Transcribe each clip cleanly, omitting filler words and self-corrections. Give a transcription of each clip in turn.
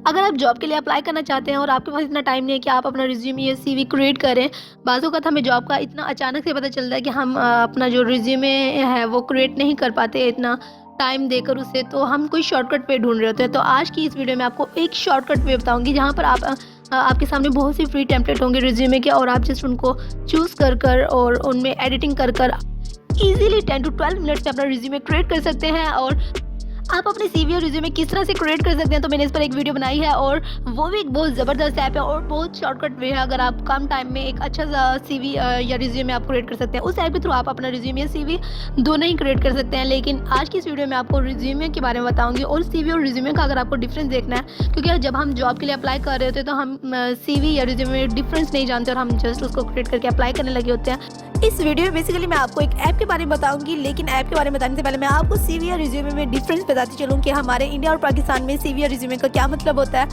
अगर आप जॉब के लिए अप्लाई करना चाहते हैं और आपके पास इतना टाइम नहीं है कि आप अपना रिज्यूमे या सीवी क्रिएट करें, बाज़ औक़ात हमें जॉब का इतना अचानक से पता चलता है कि हम अपना जो रिज्यूमे है वो क्रिएट नहीं कर पाते इतना टाइम देकर उसे, तो हम कोई शॉर्टकट वे ढूँढ रहे होते हैं। तो आज की इस वीडियो में आपको एक शॉर्टकट वे बताऊँगी जहाँ पर आपके सामने बहुत सी फ्री टेम्पलेट होंगे रिज्यूमे के, और आप जस्ट उनको चूज़ कर और उनमें एडिटिंग कर ईज़िली 10 टू 12 मिनट्स में अपना रिज्यूमे क्रिएट कर सकते हैं। और आप अपने सीवी और रिज्यूमे किस तरह से क्रिएट कर सकते हैं, तो मैंने इस पर एक वीडियो बनाई है, और वो भी एक बहुत ज़बरदस्त ऐप है और बहुत शॉर्टकट वे है। अगर आप कम टाइम में एक अच्छा सा सीवी या रिज्यूमे आप क्रिएट कर सकते हैं, उस ऐप के थ्रू आप अपना रिज्यूमे या सीवी दोनों ही क्रिएट कर सकते हैं। लेकिन आज की इस वीडियो में आपको रिज्यूमे के बारे में बताऊंगी, और सीवी और रिज्यूमे का अगर आपको डिफरेंस देखना है, क्योंकि जब हम जॉब के लिए अप्लाई कर रहे होते हैं तो हम सीवी या रिज्यूमे में डिफरेंस नहीं जानते और हम जस्ट उसको क्रिएट करके अप्लाई करने लगे होते हैं। इस वीडियो में बेसिकली मैं आपको एक ऐप के बारे में बताऊंगी, लेकिन ऐप के बारे में बताने से पहले मैं आपको सीवी या रिज्यूमे में डिफरेंस बताती चलूँ कि हमारे इंडिया और पाकिस्तान में सीवी या रिज्यूमे का क्या मतलब होता है।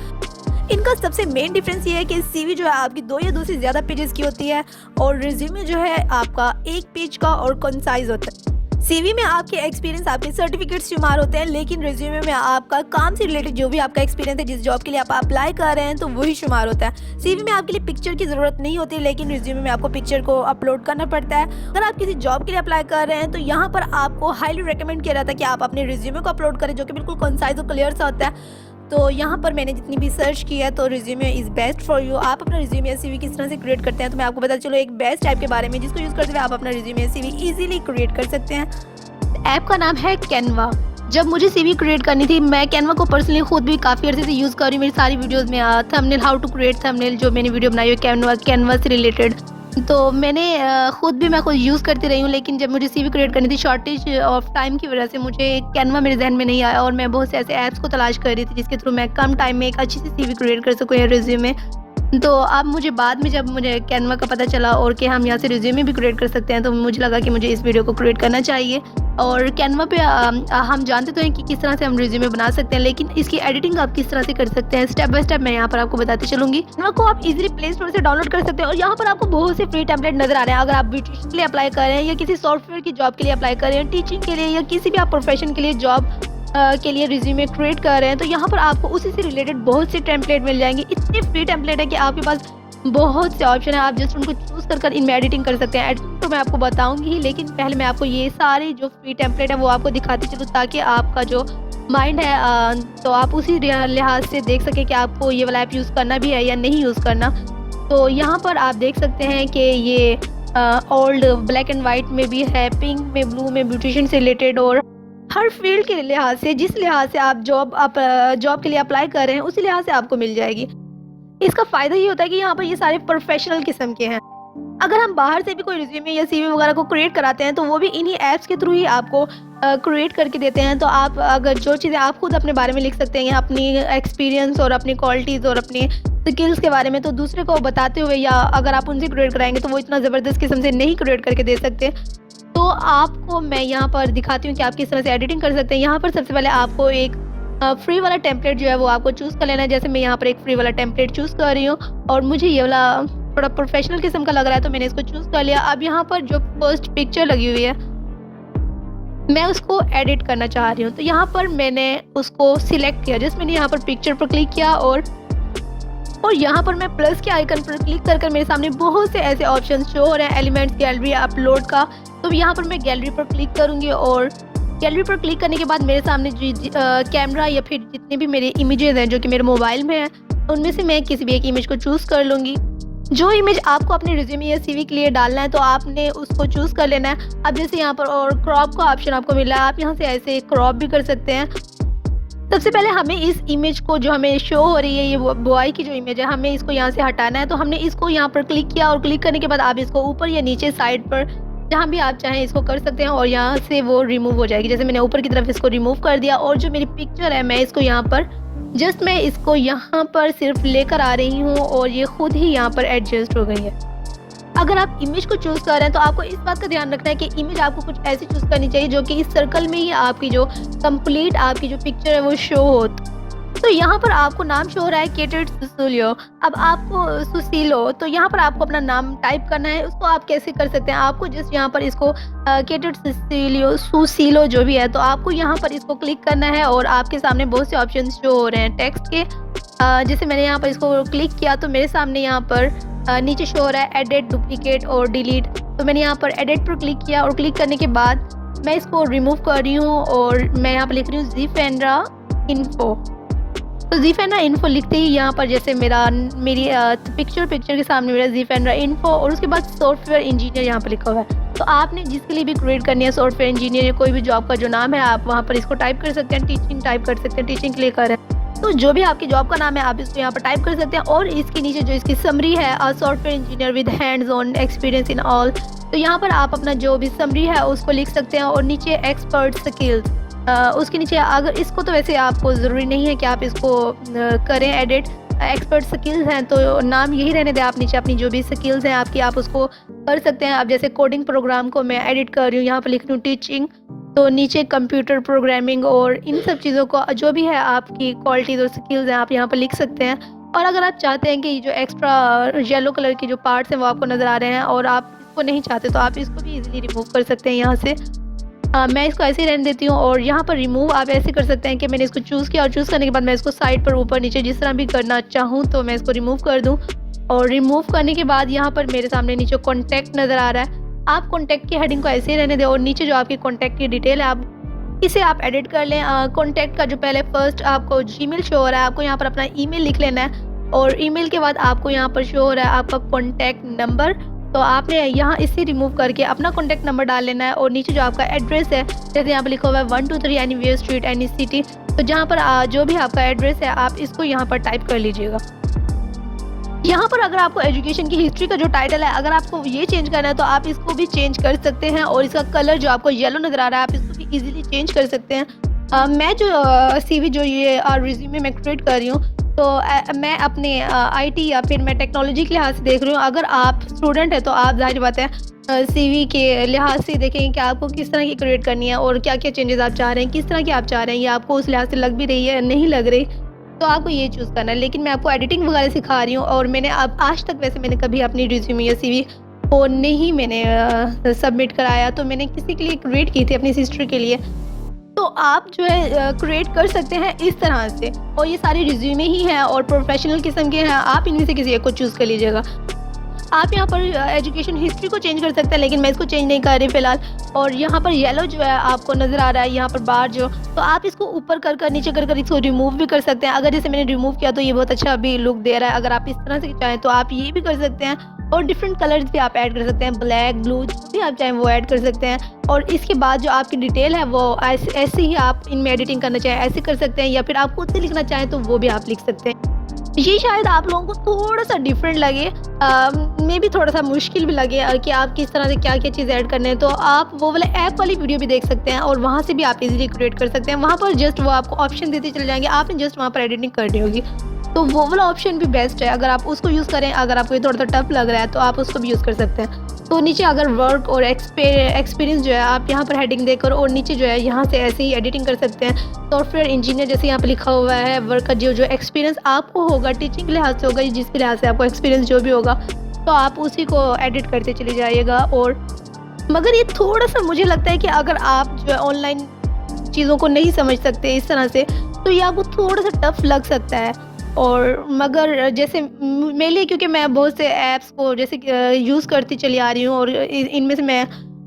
इनका सबसे मेन डिफरेंस ये है कि सीवी जो है आपकी 2 या 2 से ज़्यादा पेजेस की होती है, और रिज्यूमे जो है आपका 1 पेज का और कंसाइज होता है। सीवी में आपके एक्सपीरियंस, आपके सर्टिफिकेट्स शुमार होते हैं, लेकिन रिज्यूमे में आपका काम से रिलेटेड जो भी आपका एक्सपीरियंस है, जिस जॉब के लिए आप अप्लाई कर रहे हैं, तो वही शुमार होता है। सीवी में आपके लिए पिक्चर की ज़रूरत नहीं होती, लेकिन रिज्यूमे में आपको पिक्चर को अपलोड करना पड़ता है। अगर आप किसी जॉब के लिए अप्लाई कर रहे हैं तो यहाँ पर आपको हाईली रिकमेंड किया जाता है कि आप अपने रिज्यूमे को अपलोड करें, जो कि बिल्कुल कंसाइज और क्लियर सा होता है। तो यहाँ पर मैंने जितनी भी सर्च की है, तो resume is best for you. आप अपना रिज्यूमे या सीवी किस तरह से क्रिएट करते हैं, तो मैं आपको बता चलो एक बेस्ट ऐप के बारे में, जिसको यूज़ करते हुए आप अपना रिज्यूमे या सीवी इजीली क्रिएट कर सकते हैं। ऐप का नाम है कैनवा। जब मुझे सीवी क्रिएट करनी थी, मैं कैनवा को पर्सनली खुद भी काफ़ी अर्से से यूज़ कर रही हूँ। मेरी सारी वीडियोस में thumbnail, how to create thumbnail, जो मैंने वीडियो बनाई है कैनवा से रिलेटेड, तो मैंने खुद यूज़ करती रही हूँ। लेकिन जब मुझे सीवी क्रिएट करनी थी, शॉर्टेज ऑफ टाइम की वजह से मुझे कैनवा मेरे जहन में नहीं आया, और मैं बहुत से ऐसे ऐप्स को तलाश कर रही थी जिसके थ्रू मैं कम टाइम में एक अच्छी सी सीवी क्रिएट कर सकूँ या रिज्यूमे। तो अब मुझे बाद में जब मुझे कैनवा का पता चला और कि हम यहाँ से रिज्यूमे भी क्रिएट कर सकते हैं, तो मुझे लगा कि मुझे इस वीडियो को क्रिएट करना चाहिए। और कैनवा पे हम जानते तो हैं कि किस तरह से हम रिज्यूमे बना सकते हैं, लेकिन इसकी एडिटिंग आप किस तरह से कर सकते हैं, स्टेप बाय स्टेप मैं यहाँ पर आपको बताती चलूँगी। कैनवा को आप इजीली प्ले स्टोर से डाउनलोड कर सकते हैं, और यहाँ पर आपको बहुत से फ्री टेम्पलेट नजर आ रहे हैं। अगर आप ब्यूटिशियन के लिए अप्लाई कर रहे हैं, या किसी सॉफ्टवेयर की जॉब के लिए अप्लाई कर रहे हैं, टीचिंग के लिए, या किसी भी आप प्रोफेशन के लिए जॉब के लिए रिज्यूमे क्रिएट कर रहे हैं, तो यहाँ पर आपको उसी से रिलेटेड बहुत से टेम्पलेट मिल जाएंगे। इतने फ्री टेम्पलेट है कि आपके पास बहुत से ऑप्शन है, आप जस्ट उनको चूज़ कर इनमें एडिटिंग कर सकते हैं। एडिटिंग तो मैं आपको बताऊंगी ही, लेकिन पहले मैं आपको ये सारे जो फ्री टेम्पलेट है वो आपको दिखाती चलूँ, ताकि आपका जो माइंड है तो आप उसी लिहाज से देख सकें कि आपको ये वाला ऐप यूज़ करना भी है या नहीं यूज़ करना। तो यहाँ पर आप देख सकते हैं कि ये ओल्ड ब्लैक एंड वाइट में भी है, पिंक में, ब्लू में, ब्यूटिशियन से रिलेटेड, और हर फील्ड के लिहाज से, जिस लिहाज से आप जॉब के लिए अप्लाई कर रहे हैं, उसी लिहाज से आपको मिल जाएगी। इसका फ़ायदा ये होता है कि यहाँ पर ये सारे प्रोफेशनल किस्म के हैं। अगर हम बाहर से भी कोई रिज्यूमे या सीवी वगैरह को क्रिएट कराते हैं, तो वो भी इन्हीं ऐप्स के थ्रू ही आपको क्रिएट करके देते हैं। तो आप अगर जो चीज़ें आप खुद अपने बारे में लिख सकते हैं, या अपनी एक्सपीरियंस और अपनी क्वालिटीज़ और अपनी स्किल्स के बारे में, तो दूसरे को बताते हुए, या अगर आप उनसे क्रिएट कराएंगे तो वो इतना ज़बरदस्त किस्म से नहीं क्रिएट करके दे सकते। तो आपको मैं यहाँ पर दिखाती हूँ कि आप किस तरह से एडिटिंग कर सकते हैं। यहाँ पर सबसे पहले आपको एक फ्री वाला टेम्पलेट जो है वो आपको चूज़ कर लेना है। जैसे मैं यहाँ पर एक फ्री वाला टेम्पलेट चूज़ कर रही हूँ, और मुझे ये वाला थोड़ा प्रोफेशनल किस्म का लग रहा है, तो मैंने इसको चूज़ कर लिया। अब यहाँ पर जो फर्स्ट पिक्चर लगी हुई है, मैं उसको एडिट करना चाह रही हूँ, तो यहाँ पर मैंने उसको सिलेक्ट किया। जस्ट मैंने यहाँ पर पिक्चर पर क्लिक किया, और यहाँ पर मैं प्लस के आइकन पर क्लिक कर मेरे सामने बहुत से ऐसे ऑप्शन शो हो रहे हैं, एलिमेंट्स, गैलरी, अपलोड का। तो यहाँ पर मैं गैलरी पर क्लिक करूँगी, और गैलरी पर क्लिक करने के बाद मेरे सामने कैमरा या फिर जितने भी मेरे इमेजेस हैं जो कि मेरे मोबाइल में हैं, उनमें से मैं किसी भी एक इमेज को चूज़ कर लूँगी। जो इमेज आपको अपने रिज्यूमे या सीवी के लिए डालना है, तो आपने उसको चूज़ कर लेना है। अब जैसे यहाँ पर और क्रॉप का ऑप्शन आपको मिला है, आप यहाँ से ऐसे क्रॉप भी कर सकते हैं। सबसे पहले हमें इस इमेज को, जो हमें शो हो रही है, ये बॉय की जो इमेज है, हमें इसको यहाँ से हटाना है। तो हमने इसको यहाँ पर क्लिक किया, और क्लिक करने के बाद आप इसको ऊपर या नीचे साइड पर जहाँ भी आप चाहें इसको कर सकते हैं, और यहाँ से वो रिमूव हो जाएगी। जैसे मैंने ऊपर की तरफ इसको रिमूव कर दिया, और जो मेरी पिक्चर है, मैं इसको यहाँ पर मैं इसको यहाँ पर सिर्फ लेकर आ रही हूँ, और ये खुद ही यहाँ पर एडजस्ट हो गई है। अगर आप इमेज को चूज़ कर रहे हैं, तो आपको इस बात का ध्यान रखना है कि इमेज आपको कुछ ऐसी चूज़ करनी चाहिए जो कि इस सर्कल में ही आपकी जो कंप्लीट आपकी जो पिक्चर है वो शो हो। तो यहाँ पर आपको नाम शो हो रहा है केटेड सुसीलो। अब आपको सुसीलो, तो यहाँ पर आपको अपना नाम टाइप करना है। उसको आप कैसे कर सकते हैं, आपको जस्ट यहाँ पर इसको केटेड सुसीलो जो भी है, तो आपको यहाँ पर इसको क्लिक करना है और आपके सामने बहुत से ऑप्शन शो हो रहे हैं टेक्स्ट के। जैसे मैंने यहाँ पर इसको क्लिक किया तो मेरे सामने यहाँ पर नीचे शो हो रहा है एडिट, डुप्लीकेट और डिलीट। तो मैंने यहाँ पर एडिट पर क्लिक किया और क्लिक करने के बाद मैं इसको रिमूव कर रही हूँ और मैं यहाँ पर लिख रही हूँ ज़ीफेंड्रा इन्फो। तो ज़ीफेंड्रा इन्फो लिखते ही यहाँ पर जैसे मेरी पिक्चर के सामने मेरा ज़ीफेंड्रा इन्फो और उसके बाद सॉफ्टवेयर इंजीनियर यहाँ पर लिखा हुआ है। तो आपने जिसके लिए भी क्रिएट करनी है सॉफ्टवेयर इंजीनियर या कोई भी जॉब का जो नाम है, आप वहाँ पर इसको टाइप कर सकते हैं। टीचिंग टाइप कर सकते हैं, टीचिंग के लिए कर रहे हैं, तो जो भी आपकी जॉब का नाम है आप इसको यहाँ पर टाइप कर सकते हैं। और इसके नीचे जो इसकी समरी है, software engineer with hands on experience in all, तो यहाँ पर आप अपना जो भी समरी है उसको लिख सकते हैं। और नीचे एक्सपर्ट स्किल्स, उसके नीचे अगर इसको तो वैसे आपको ज़रूरी नहीं है कि आप इसको करें एडिट, एक्सपर्ट स्किल्स हैं तो नाम यही रहने दें। आप नीचे अपनी जो भी स्किल्स हैं आपकी, आप उसको कर सकते हैं। अब जैसे कोडिंग प्रोग्राम को मैं एडिट कर रही हूँ, यहाँ पर लिख रही हूँ टीचिंग, तो नीचे कंप्यूटर प्रोग्रामिंग और इन सब चीज़ों को जो भी है आपकी क्वालिटीज़ और स्किल्स हैं आप यहाँ पर लिख सकते हैं। और अगर आप चाहते हैं कि जो एक्स्ट्रा येलो कलर की जो पार्ट्स हैं वो आपको नज़र आ रहे हैं और आप इसको नहीं चाहते तो आप इसको भी इजीली रिमूव कर सकते हैं यहाँ से। मैं इसको ऐसे ही रहने देती हूँ। और यहाँ पर रिमूव आप ऐसे कर सकते हैं कि मैंने इसको चूज़ किया और चूज़ करने के बाद मैं इसको साइड पर ऊपर नीचे जिस तरह भी करना चाहूँ तो मैं इसको रिमूव कर दूँ। और रिमूव करने के बाद यहाँ पर मेरे सामने नीचे कॉन्टैक्ट नज़र आ रहा है। आप कॉन्टैक्ट की हेडिंग को ऐसे ही रहने दें और नीचे जो आपकी कॉन्टैक्ट की डिटेल है आप इसे आप एडिट कर लें। कॉन्टैक्ट का जो पहले फर्स्ट आपको जीमेल शो हो रहा है, आपको यहाँ पर अपना ईमेल लिख लेना है। और ईमेल के बाद आपको यहाँ पर शो हो रहा है आपका कॉन्टैक्ट नंबर, तो आपने यहाँ इसे रिमूव करके अपना कॉन्टैक्ट नंबर डाल लेना है। और नीचे जो आपका एड्रेस है, जैसे यहाँ पर लिखा हुआ है 123 एनीवेयर स्ट्रीट एनी सिटी, तो जहाँ पर जो भी आपका एड्रेस है आप इसको यहाँ पर टाइप कर लीजिएगा। यहाँ पर अगर आपको एजुकेशन की हिस्ट्री का जो टाइटल है, अगर आपको ये चेंज करना है तो आप इसको भी चेंज कर सकते हैं। और इसका कलर जो आपको येलो नज़र आ रहा है आप इसको भी इजीली चेंज कर सकते हैं। मैं जो CV जो ये रिज्यूमे में क्रिएट कर रही हूँ, तो मैं अपने IT या फिर मैं टेक्नोलॉजी के लिहाज से देख रही हूँ। अगर आप स्टूडेंट है तो आप जाहिर बात है CV के लिहाज से देखेंगे कि आपको किस तरह की क्रिएट करनी है और क्या क्या चेंजेस आप चाह रहे हैं, किस तरह की आप चाह रहे हैं, ये आपको उस लिहाज से लग भी रही है नहीं लग रही, तो आपको ये चूज़ करना है। लेकिन मैं आपको एडिटिंग वगैरह सिखा रही हूँ और मैंने अब आज तक वैसे मैंने कभी अपनी रिज्यूमे या CV को नहीं मैंने सबमिट कराया, तो मैंने किसी के लिए क्रिएट की थी अपनी सिस्टर के लिए। तो आप जो है क्रिएट कर सकते हैं इस तरह से। और ये सारे रिज्यूमे ही हैं और प्रोफेशनल किस्म के हैं, आप इनमें से किसी एक को चूज़ कर लीजिएगा। आप यहाँ पर एजुकेशन हिस्ट्री को चेंज कर सकते हैं, लेकिन मैं इसको चेंज नहीं कर रही फ़िलहाल। और यहाँ पर येलो जो है आपको नज़र आ रहा है यहाँ पर बार जो, तो आप इसको ऊपर कर नीचे कर इसको रिमूव भी कर सकते हैं। अगर जैसे मैंने रिमूव किया तो ये बहुत अच्छा अभी लुक दे रहा है। अगर आप इस तरह से चाहें तो आप ये भी कर सकते हैं। और डिफरेंट कलर्स भी आप ऐड कर सकते हैं, ब्लैक, ब्लू, जो भी आप चाहें वो ऐड कर सकते हैं। और इसके बाद जो आपकी डिटेल है वो ऐसे ही आप इनमें एडिटिंग करना चाहें ऐसे कर सकते हैं, या फिर आप खुद से लिखना चाहें तो वो भी आप लिख सकते हैं। ये शायद आप लोगों को थोड़ा सा डिफरेंट लगे, मे भी थोड़ा सा मुश्किल भी लगे कि आप किस तरह से क्या क्या चीज़ ऐड करने हैं, तो आप वो वाले ऐप वाली वीडियो भी देख सकते हैं और वहाँ से भी आप इजीली क्रिएट कर सकते हैं। वहाँ पर जस्ट वो आपको ऑप्शन देते चले जाएंगे, आपने जस्ट वहाँ पर एडिटिंग करनी होगी, तो वो वाला ऑप्शन भी बेस्ट है। अगर आप उसको यूज़ करें, अगर आपको ये थोड़ा सा टफ लग रहा है तो आप उसको भी यूज़ कर सकते हैं। तो नीचे अगर वर्क और एक्सपीरियंस जो है आप यहाँ पर हेडिंग देकर और नीचे जो है यहाँ से ऐसे ही एडिटिंग कर सकते हैं। सॉफ्टवेयर इंजीनियर जैसे यहाँ पर लिखा हुआ है, वर्क का जो एक्सपीरियंस आपको होगा, टीचिंग के लिहाज से होगा, जिसके लिहाज से आपको एक्सपीरियंस जो भी होगा, तो आप उसी को एडिट करते चले जाइएगा। और मगर ये थोड़ा सा मुझे लगता है कि अगर आप जो है ऑनलाइन चीज़ों को नहीं समझ सकते इस तरह से, तो ये आपको थोड़ा सा टफ लग सकता है। और मगर जैसे मेरे लिए, क्योंकि मैं बहुत से ऐप्स को जैसे यूज़ करती चली आ रही हूँ और इनमें से मैं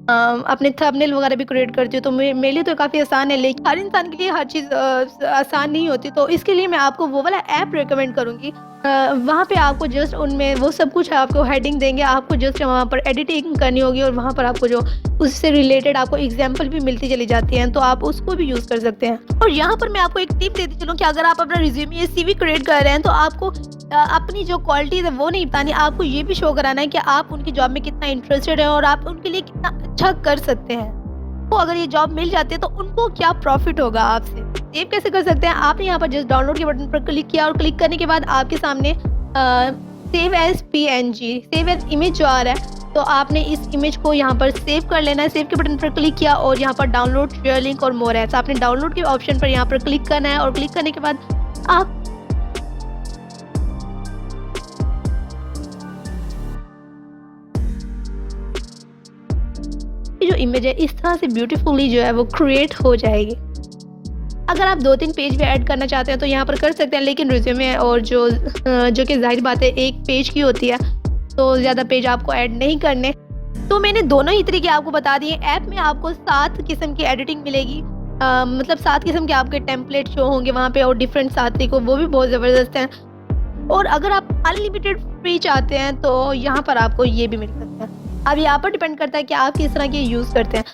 अपने थंबनेल वगैरह भी क्रिएट करती हूँ, तो मेरे लिए तो काफ़ी आसान है। लेकिन हर इंसान के लिए हर चीज़ आसान नहीं होती, तो इसके लिए मैं आपको वो वाला ऐप रिकमेंड करूँगी। वहाँ पे आपको जस्ट उनमें वो सब कुछ आपको हेडिंग देंगे, आपको जस्ट वहाँ पर एडिटिंग करनी होगी और वहाँ पर आपको जो उससे रिलेटेड आपको एग्जाम्पल भी मिलती चली जाती हैं, तो आप उसको भी यूज़ कर सकते हैं। और यहाँ पर मैं आपको एक टिप देती चलूँ कि अगर आप अपना रिज्यूमे या CV क्रिएट कर रहे हैं, तो आपको अपनी जो क्वालिटीज़ है वो नहीं बतानी, आपको ये भी शो कराना है कि आप उनकी जॉब में कितना इंटरेस्टेड हैं और आप उनके लिए कितना अच्छा कर सकते हैं। तो अगर ये जॉब मिल जाती है तो उनको क्या प्रॉफिट होगा आपसे। सेव कैसे कर सकते हैं, आपने यहाँ पर जस्ट डाउनलोड के बटन पर क्लिक किया और क्लिक करने के बाद आपके सामने save as PNG, save as image जो आ रहा है, तो आपने इस इमेज को यहाँ पर सेव कर लेना है। सेव के बटन पर क्लिक किया और यहाँ पर डाउनलोड, शेयर लिंक और मोर है, तो आपने डाउनलोड के ऑप्शन पर यहाँ पर क्लिक करना है और क्लिक करने के बाद आप की जो इमेज है इस तरह से ब्यूटीफुली जो है वो क्रिएट हो जाएगी। अगर आप 2-3 पेज भी ऐड करना चाहते हैं तो यहाँ पर कर सकते हैं, लेकिन रिज्यूमे और जो कि ज़ाहिर बात है एक पेज की होती है, तो ज़्यादा पेज आपको ऐड नहीं करने। तो मैंने दोनों ही तरीके आपको बता दिए। ऐप में आपको 7 किस्म की एडिटिंग मिलेगी, मतलब 7 किस्म के आपके टेम्पलेट शो होंगे वहाँ पे, और डिफरेंट 7 तरीकों, वो भी बहुत ज़बरदस्त हैं। और अगर आप अनलिमिटेड फ्री चाहते हैं तो यहाँ पर आपको ये भी मिल सकता है। अब यहाँ पर डिपेंड करता है कि आप किस तरह के यूज़ करते हैं।